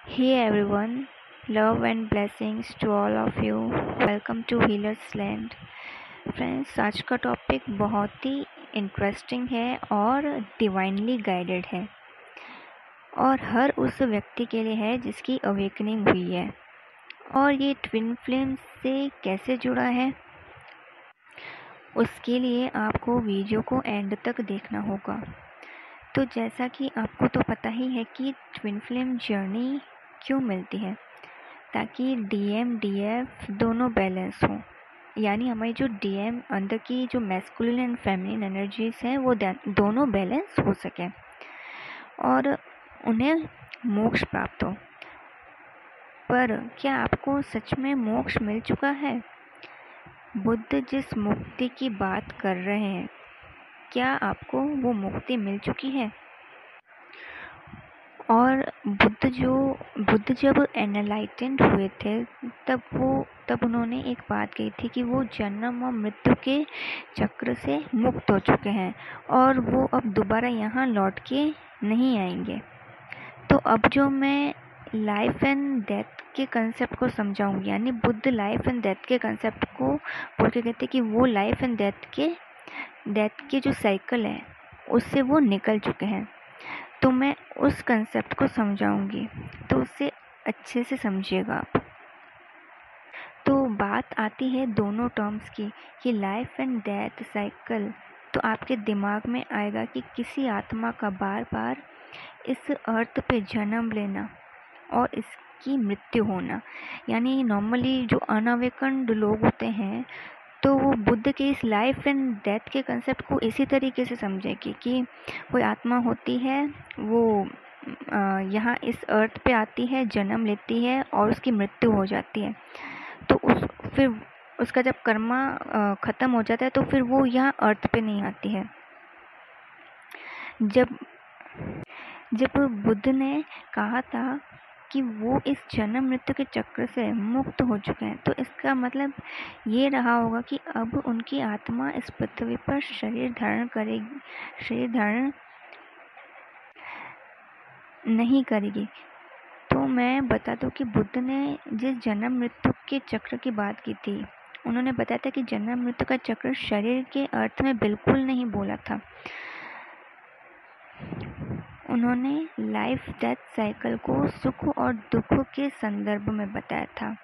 Hey everyone, love and blessings to all of you. Welcome to Healers Land. Friends, आज का topic बहुत ही interesting है और divinely guided है और हर उस व्यक्ति के लिए है जिसकी अवेकनिंग हुई है। और ये ट्विन फ्लेम से कैसे जुड़ा है, उसके लिए आपको वीडियो को एंड तक देखना होगा। तो जैसा कि आपको तो पता ही है कि ट्विन फ्लेम जर्नी क्यों मिलती है, ताकि डीएम डीएफ दोनों बैलेंस हो। यानी हमारी जो डीएम अंदर की जो मैस्कुलिन एंड फेमिनिन एनर्जीज हैं वो दोनों बैलेंस हो सके और उन्हें मोक्ष प्राप्त हो। पर क्या आपको सच में मोक्ष मिल चुका है? बुद्ध जिस मुक्ति की बात कर रहे हैं, क्या आपको वो मुक्ति मिल चुकी है? और बुद्ध जब एनलाइटेंड हुए थे तब उन्होंने एक बात कही थी कि वो जन्म और मृत्यु के चक्र से मुक्त हो चुके हैं और वो अब दोबारा यहाँ लौट के नहीं आएंगे। तो अब जो मैं लाइफ एंड डेथ के कंसेप्ट को समझाऊंगी, यानी बुद्ध लाइफ एंड डेथ के कंसेप्ट को बोल के कहते कि वो लाइफ एंड डेथ के जो साइकिल है उससे वो निकल चुके हैं। तो मैं उस कंसेप्ट को समझाऊंगी, तो उससे अच्छे से समझिएगा आप। तो बात आती है दोनों टर्म्स की कि लाइफ एंड डेथ साइकिल। तो आपके दिमाग में आएगा कि किसी आत्मा का बार बार इस अर्थ पे जन्म लेना और इसकी मृत्यु होना। यानी नॉर्मली जो अनावेकन्ड लोग होते हैं तो वो बुद्ध के इस लाइफ एंड डेथ के कंसेप्ट को इसी तरीके से समझेगी कि कोई आत्मा होती है, वो यहाँ इस अर्थ पे आती है, जन्म लेती है और उसकी मृत्यु हो जाती है। तो फिर उसका जब कर्मा ख़त्म हो जाता है तो फिर वो यहाँ अर्थ पे नहीं आती है। जब बुद्ध ने कहा था कि वो इस जन्म मृत्यु के चक्र से मुक्त हो चुके हैं, तो इसका मतलब ये रहा होगा कि अब उनकी आत्मा इस पृथ्वी पर शरीर धारण नहीं करेगी। तो मैं बता दूं कि बुद्ध ने जिस जन्म मृत्यु के चक्र की बात की थी, उन्होंने बताया था कि जन्म मृत्यु का चक्र शरीर के अर्थ में बिल्कुल नहीं बोला था। उन्होंने लाइफ डेथ साइकिल को सुख और दुख के संदर्भ में बताया था।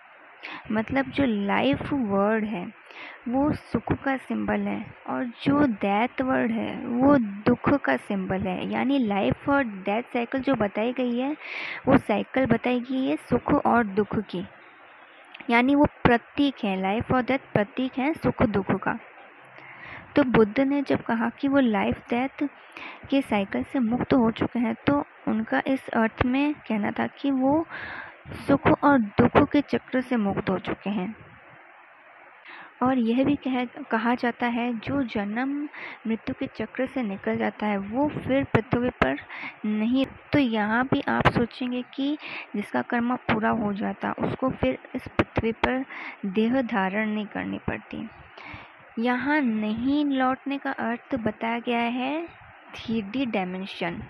मतलब जो लाइफ वर्ड है वो सुख का सिंबल है और जो डेथ वर्ड है वो दुख का सिंबल है। यानी लाइफ और डेथ साइकिल जो बताई गई है वो साइकिल बताई गई है सुख और दुख की। यानी वो प्रतीक है, लाइफ और डेथ प्रतीक है सुख दुख का। तो बुद्ध ने जब कहा कि वो लाइफ डेथ के साइकिल से मुक्त हो चुके हैं, तो उनका इस अर्थ में कहना था कि वो सुख और दुख के चक्र से मुक्त हो चुके हैं। और यह भी कहा जाता है जो जन्म मृत्यु के चक्र से निकल जाता है वो फिर पृथ्वी पर नहीं। तो यहाँ भी आप सोचेंगे कि जिसका कर्म पूरा हो जाता उसको फिर इस पृथ्वी पर देह धारण नहीं करनी पड़ती। यहाँ नहीं लौटने का अर्थ बताया गया है 3D डायमेंशन,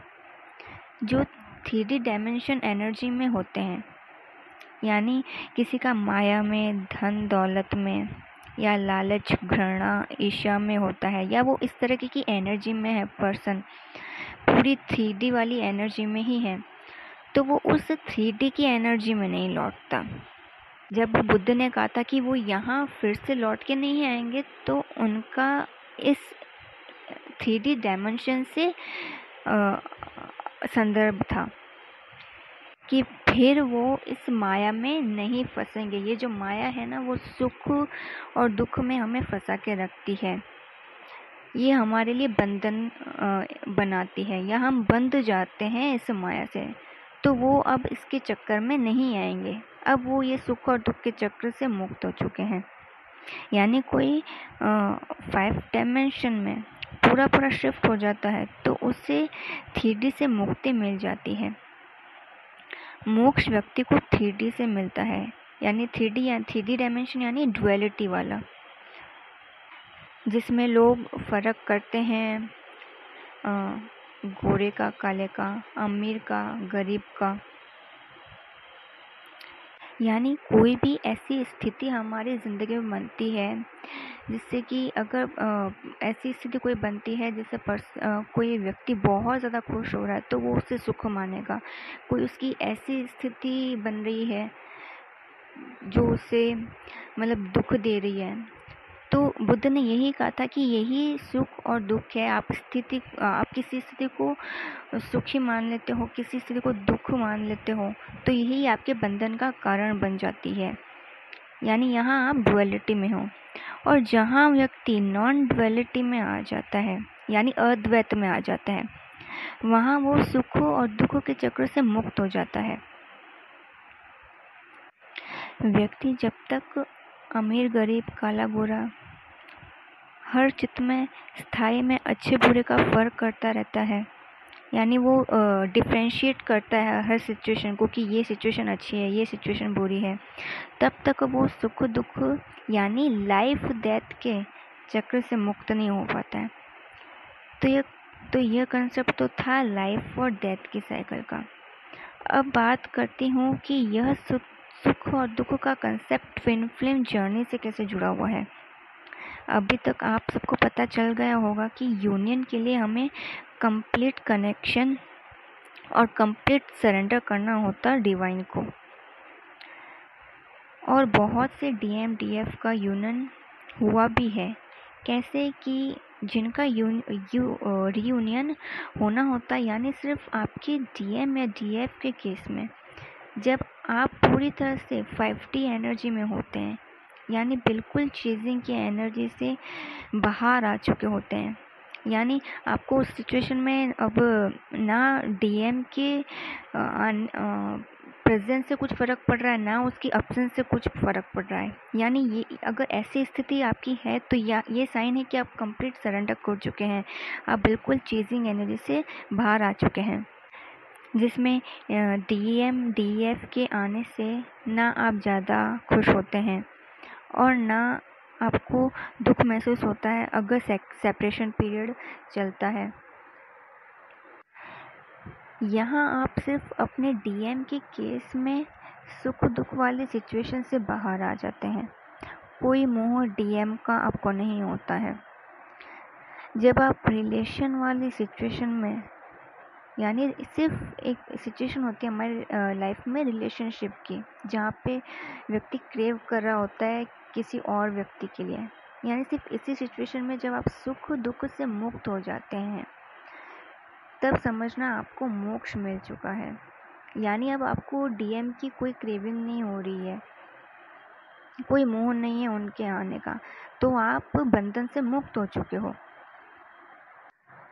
जो 3D डायमेंशन एनर्जी में होते हैं। यानी किसी का माया में, धन दौलत में या लालच घृणा ईर्ष्या में होता है, या वो इस तरह की एनर्जी में है पर्सन, पूरी 3D वाली एनर्जी में ही है, तो वो उस 3D की एनर्जी में नहीं लौटता। जब बुद्ध ने कहा था कि वो यहाँ फिर से लौट के नहीं आएंगे, तो उनका इस 3D डायमेंशन से संदर्भ था कि फिर वो इस माया में नहीं फंसेंगे। ये जो माया है ना, वो सुख और दुख में हमें फंसा के रखती है, ये हमारे लिए बंधन बनाती है, या हम बंध जाते हैं इस माया से। तो वो अब इसके चक्कर में नहीं आएंगे, अब वो ये सुख और दुख के चक्र से मुक्त हो चुके हैं। यानी कोई 5 डायमेंशन में पूरा शिफ्ट हो जाता है तो उससे 3D से मुक्ति मिल जाती है। मोक्ष व्यक्ति को 3D से मिलता है, यानी 3D डायमेंशन यानी ड्युअलिटी वाला, जिसमें लोग फ़र्क करते हैं गोरे का काले का, अमीर का गरीब का। यानी कोई भी ऐसी स्थिति हमारी ज़िंदगी में बनती है जिससे कि अगर ऐसी स्थिति कोई बनती है जिससे कोई व्यक्ति बहुत ज़्यादा खुश हो रहा है तो वो उसे सुख मानेगा। कोई उसकी ऐसी स्थिति बन रही है जो उसे मतलब दुख दे रही है, तो बुद्ध ने यही कहा था कि यही सुख और दुख है। आप किसी स्थिति को सुखी मान लेते हो, किसी स्थिति को दुख मान लेते हो, तो यही आपके बंधन का कारण बन जाती है। यानी यहाँ आप डुअलिटी में हो। और जहाँ व्यक्ति नॉन डुअलिटी में आ जाता है, यानी अद्वैत में आ जाता है, वहाँ वो सुख और दुख के चक्र से मुक्त हो जाता है। व्यक्ति जब तक अमीर गरीब काला गोरा हर चित्त में स्थाई में अच्छे बुरे का फर्क करता रहता है, यानी वो डिफ्रेंशिएट करता है हर सिचुएशन को कि ये सिचुएशन अच्छी है, ये सिचुएशन बुरी है, तब तक वो सुख दुख यानी लाइफ डेथ के चक्र से मुक्त नहीं हो पाता है। तो यह कंसेप्ट तो था लाइफ और डेथ की साइकिल का। अब बात करती हूँ कि यह सुख और दुख का कंसेप्ट ट्विन फ्लेम जर्नी से कैसे जुड़ा हुआ है। अभी तक आप सबको पता चल गया होगा कि यूनियन के लिए हमें कंप्लीट कनेक्शन और कंप्लीट सरेंडर करना होता डिवाइन को। और बहुत से DMDF का यूनियन हुआ भी है। कैसे कि जिनका रीयूनियन होना होता है, यानी सिर्फ आपके DM या DF के केस में, जब आप पूरी तरह से 5D एनर्जी में होते हैं, यानी बिल्कुल चेजिंग की एनर्जी से बाहर आ चुके होते हैं। यानी आपको उस सिचुएशन में अब ना DM के प्रेजेंस से कुछ फ़र्क पड़ रहा है, ना उसकी एब्सेंस से कुछ फ़र्क पड़ रहा है। यानी ये अगर ऐसी स्थिति आपकी है तो ये साइन है कि आप कंप्लीट सरेंडर कर चुके हैं, आप बिल्कुल चेजिंग एनर्जी से बाहर आ चुके हैं, जिसमें DMDF के आने से ना आप ज़्यादा खुश होते हैं और ना आपको दुख महसूस होता है अगर सेपरेशन पीरियड चलता है। यहाँ आप सिर्फ अपने DM के केस में सुख दुख वाले सिचुएशन से बाहर आ जाते हैं। कोई मोह DM का आपको नहीं होता है। जब आप रिलेशन वाली सिचुएशन में, यानी सिर्फ एक सिचुएशन होती है हमारी लाइफ में रिलेशनशिप की, जहाँ पे व्यक्ति क्रेव कर रहा होता है किसी और व्यक्ति के लिए, यानी सिर्फ इसी सिचुएशन में जब आप सुख दुख से मुक्त हो जाते हैं, तब समझना आपको मोक्ष मिल चुका है। यानी अब आपको DM की कोई क्रेविंग नहीं हो रही है, कोई मोह नहीं है उनके आने का, तो आप बंधन से मुक्त हो चुके हो।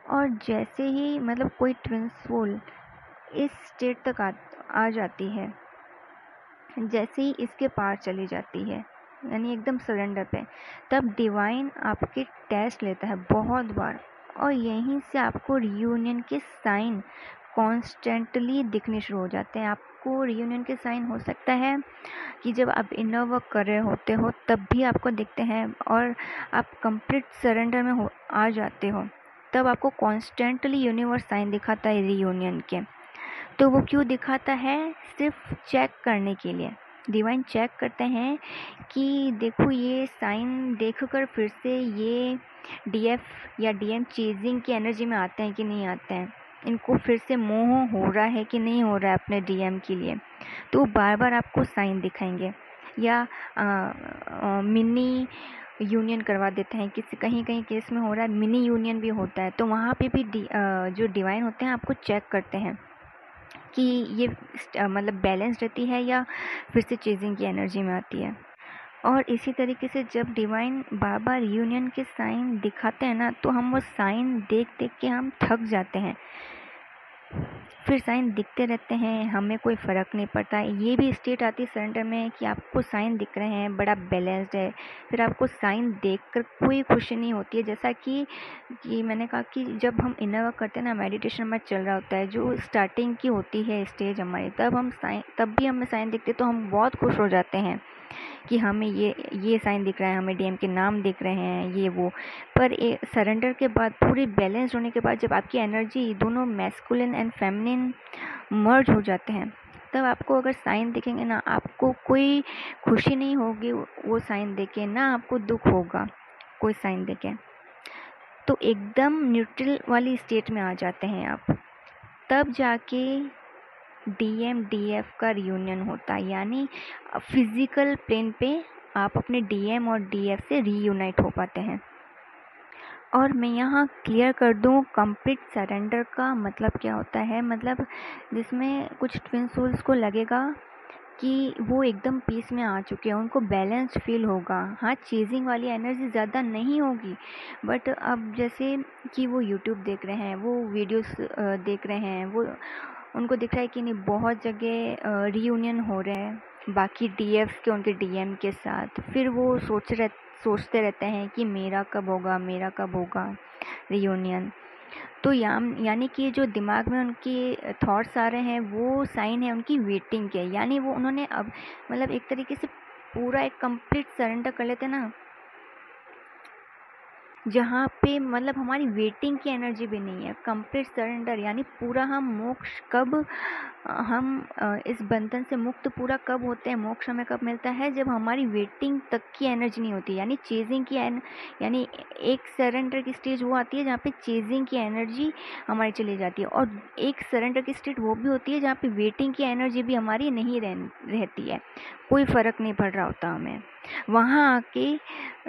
और जैसे ही मतलब कोई ट्विन सोल इस स्टेट तक आ जाती है, जैसे ही इसके पार चली जाती है, यानी एकदम सरेंडर पे, तब डिवाइन आपके टेस्ट लेता है बहुत बार, और यहीं से आपको रियूनियन के साइन कॉन्स्टेंटली दिखने शुरू हो जाते हैं। आपको रियूनियन के साइन हो सकता है कि जब आप इनर वर्क कर रहे होते हो तब भी आपको दिखते हैं, और आप कंप्लीट सरेंडर में आ जाते हो तब आपको कॉन्स्टेंटली यूनिवर्स साइन दिखाता है रियूनियन के। तो वो क्यों दिखाता है? सिर्फ चेक करने के लिए। डिवाइन चेक करते हैं कि देखो ये साइन देखकर फिर से ये DF या DM चेजिंग की एनर्जी में आते हैं कि नहीं आते हैं, इनको फिर से मोह हो रहा है कि नहीं हो रहा है अपने DM के लिए, तो बार बार आपको साइन दिखाएंगे। या मिनी यूनियन करवा देते हैं, किसी कहीं केस में हो रहा है मिनी यूनियन भी होता है, तो वहाँ पे भी जो डिवाइन होते हैं आपको चेक करते हैं कि ये मतलब बैलेंस रहती है या फिर से चेजिंग की एनर्जी में आती है। और इसी तरीके से जब डिवाइन बार बार यूनियन के साइन दिखाते हैं ना, तो हम वो साइन देख के हम थक जाते हैं। फिर साइन दिखते रहते हैं, हमें कोई फ़र्क नहीं पड़ता। ये भी स्टेट आती है सरेंडर में कि आपको साइन दिख रहे हैं, बड़ा बैलेंस्ड है, फिर आपको साइन देखकर कोई खुशी नहीं होती है। जैसा कि मैंने कहा कि जब हम इनर वर्क करते हैं ना, मेडिटेशन में चल रहा होता है, जो स्टार्टिंग की होती है स्टेज हमारी, तब भी हमें साइन दिखते तो हम बहुत खुश हो जाते हैं कि हमें ये साइन दिख रहा है, हमें DM के नाम दिख रहे हैं, ये वो। पर सरेंडर के बाद, पूरी बैलेंस होने के बाद, जब आपकी एनर्जी दोनों मैस्कुलिन एंड फेमिनिन मर्ज हो जाते हैं, तब आपको अगर साइन दिखेंगे ना, आपको कोई खुशी नहीं होगी वो साइन देखे, ना आपको दुख होगा कोई साइन देखे, तो एकदम न्यूट्रल वाली स्टेट में आ जाते हैं आप। तब जाके डीएम डीएफ का रियूनियन होता है, यानी फिजिकल प्लेन पे आप अपने डीएम और डीएफ से रीयूनाइट हो पाते हैं। और मैं यहाँ क्लियर कर दूँ, कंप्लीट सरेंडर का मतलब क्या होता है। मतलब जिसमें कुछ ट्विन सोल्स को लगेगा कि वो एकदम पीस में आ चुके हैं, उनको बैलेंस फील होगा। हाँ, चेजिंग वाली एनर्जी ज़्यादा नहीं होगी, बट अब जैसे कि वो यूट्यूब देख रहे हैं, वो वीडियोस देख रहे हैं, वो उनको दिख रहा है कि नहीं बहुत जगह रीयूनियन हो रहे हैं बाकी डीएफ्स के उनके डीएम के साथ। फिर वो सोचते रहते हैं कि मेरा कब होगा रीयूनियन। तो यानी कि जो दिमाग में उनकी थॉट्स आ रहे हैं वो साइन है उनकी वेटिंग के, यानी वो उन्होंने अब मतलब एक तरीके से पूरा एक कंप्लीट सरेंडर कर लेते ना, जहाँ पे मतलब हमारी वेटिंग की एनर्जी भी नहीं है। कंप्लीट सरेंडर यानी पूरा हम मोक्ष कब हम इस बंधन से मुक्त पूरा कब होते हैं, मोक्ष हमें कब मिलता है, जब हमारी वेटिंग तक की एनर्जी नहीं होती, यानी चेजिंग की यानी एक सरेंडर की स्टेज वो आती है जहाँ पे चेजिंग की एनर्जी हमारी चली जाती है, और एक सरेंडर की स्टेज वो भी होती है जहाँ पे वेटिंग की एनर्जी भी हमारी नहीं रहती है, कोई फ़र्क नहीं पड़ रहा होता हमें। वहाँ आके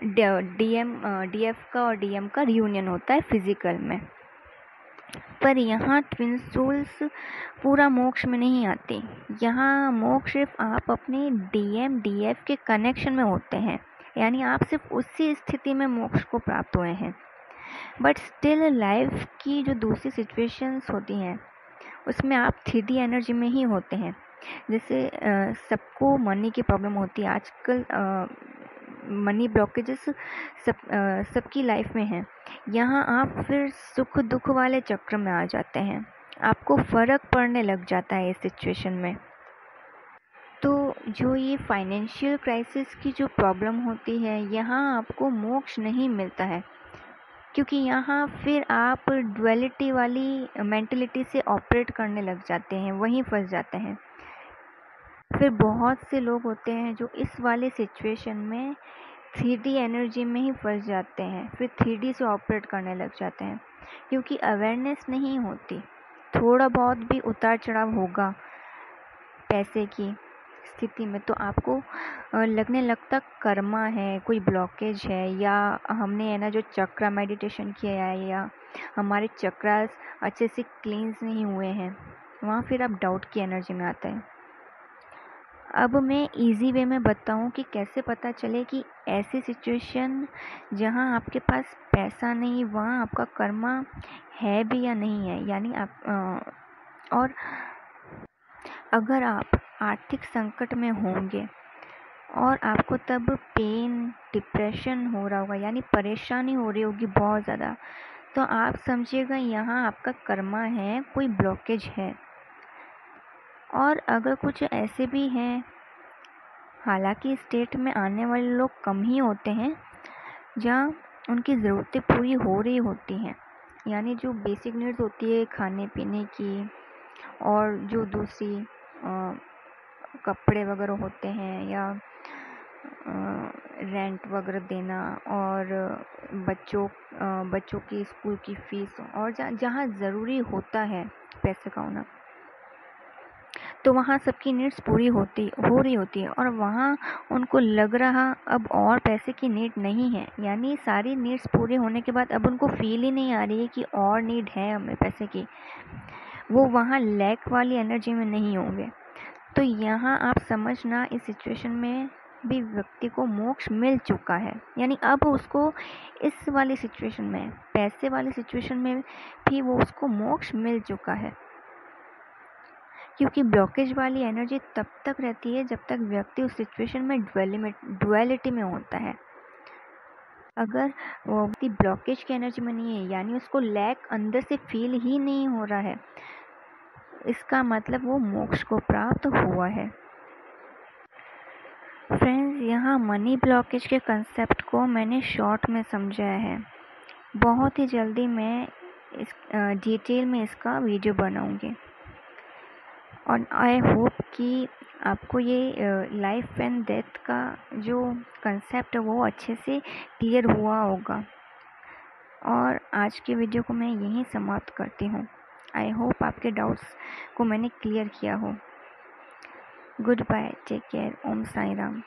डीएफ का और डीएम का रियूनियन होता है फिजिकल में। पर यहाँ ट्विन सोल्स पूरा मोक्ष में नहीं आते, यहाँ मोक्ष सिर्फ आप अपने डीएम डीएफ के कनेक्शन में होते हैं, यानी आप सिर्फ उसी स्थिति में मोक्ष को प्राप्त हुए हैं। बट स्टिल लाइफ की जो दूसरी सिचुएशंस होती हैं उसमें आप 3D एनर्जी में ही होते हैं। जैसे सबको मनी की प्रॉब्लम होती है आजकल, मनी ब्लॉकेजेस सबकी लाइफ में हैं। यहाँ आप फिर सुख दुख वाले चक्र में आ जाते हैं, आपको फ़र्क पड़ने लग जाता है इस सिचुएशन में। तो जो ये फाइनेंशियल क्राइसिस की जो प्रॉब्लम होती है, यहाँ आपको मोक्ष नहीं मिलता है, क्योंकि यहाँ फिर आप डुअलिटी वाली मेंटलिटी से ऑपरेट करने लग जाते हैं, वहीं फंस जाते हैं। फिर बहुत से लोग होते हैं जो इस वाले सिचुएशन में 3D एनर्जी में ही फंस जाते हैं, फिर 3D से ऑपरेट करने लग जाते हैं, क्योंकि अवेयरनेस नहीं होती। थोड़ा बहुत भी उतार चढ़ाव होगा पैसे की स्थिति में तो आपको लगने लगता कर्मा है, कोई ब्लॉकेज है, या हमने है ना जो चक्रा मेडिटेशन किया है, या हमारे चक्रास अच्छे से क्लींस नहीं हुए हैं, वहाँ फिर आप डाउट की एनर्जी में आते हैं। अब मैं इजी वे में बताऊं कि कैसे पता चले कि ऐसी सिचुएशन जहां आपके पास पैसा नहीं, वहां आपका कर्मा है भी या नहीं है। यानी आप और अगर आप आर्थिक संकट में होंगे और आपको तब पेन डिप्रेशन हो रहा होगा, यानी परेशानी हो रही होगी बहुत ज़्यादा, तो आप समझिएगा यहाँ आपका कर्मा है, कोई ब्लॉकेज है। और अगर कुछ ऐसे भी हैं, हालांकि स्टेट में आने वाले लोग कम ही होते हैं जहाँ उनकी ज़रूरतें पूरी हो रही होती हैं, यानी जो बेसिक नीड्स होती है खाने पीने की, और जो दूसरी कपड़े वगैरह होते हैं, या रेंट वगैरह देना, और बच्चों की स्कूल की फ़ीस, और जहाँ ज़रूरी होता है पैसे का होना, तो वहाँ सबकी नीड्स पूरी हो रही होती है, और वहाँ उनको लग रहा अब और पैसे की नीड नहीं है, यानी सारी नीड्स पूरे होने के बाद अब उनको फील ही नहीं आ रही है कि और नीड है हमें पैसे की, वो वहाँ लैक वाली एनर्जी में नहीं होंगे। तो यहाँ आप समझना, इस सिचुएशन में भी व्यक्ति को मोक्ष मिल चुका है, यानी अब उसको इस वाली सिचुएशन में, पैसे वाली सिचुएशन में भी वो उसको मोक्ष मिल चुका है, क्योंकि ब्लॉकेज वाली एनर्जी तब तक रहती है जब तक व्यक्ति उस सिचुएशन में डुअलिटी में होता है। अगर वो व्यक्ति ब्लॉकेज की एनर्जी में नहीं है, यानी उसको लैक अंदर से फील ही नहीं हो रहा है, इसका मतलब वो मोक्ष को प्राप्त हुआ है। फ्रेंड्स, यहाँ मनी ब्लॉकेज के कंसेप्ट को मैंने शॉर्ट में समझाया है, बहुत ही जल्दी मैं इस डिटेल में इसका वीडियो बनाऊंगी। और आई होप कि आपको ये लाइफ एंड डेथ का जो कंसेप्ट है वो अच्छे से क्लियर हुआ होगा। और आज के वीडियो को मैं यहीं समाप्त करती हूँ। आई होप आपके डाउट्स को मैंने क्लियर किया हो। गुड बाय, टेक केयर, ओम साई राम।